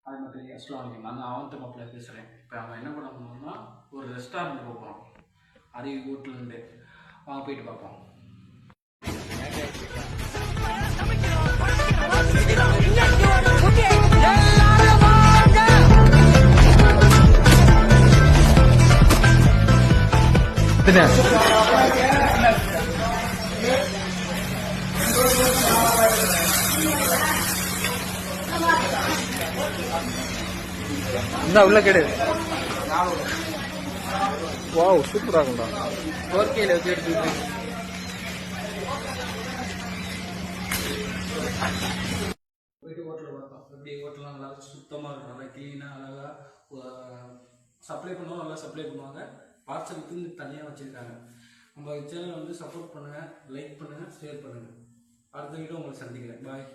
அது மாதிரி அஸ்லாம் வலைக்கும். நான் அவன்கிட்ட மாப்பிள்ள பேசுகிறேன். இப்போ அவன் என்ன பண்ண போனோம்னா ஒரு ரெஸ்டாரண்ட் போகிறோம், அருவி வீட்டிலேருந்து. வாங்க போயிட்டு பார்ப்போம். உள்ள கேடு. வாவ், சூப்பரா இருக்கும்டா. 4K ல வச்சு எடுத்துட்டு போயிட்டு ஹோட்டலில் பார்த்தோம். எப்படி ஹோட்டல்லாம் நல்லா சுத்தமாக இருக்கும், நல்லா க்ளீனாக அழகாக சப்ளை பண்ணுவோம், நல்லா சப்ளை பண்ணுவாங்க. பார்சலுக்கு தனியாக வச்சுருக்காங்க. நம்ம சேனலை வந்து சப்போர்ட் பண்ணுங்கள், லைக் பண்ணுங்கள், ஷேர் பண்ணுங்கள். அடுத்த வீடியோ உங்களை சந்திக்கிறேன். பாய்.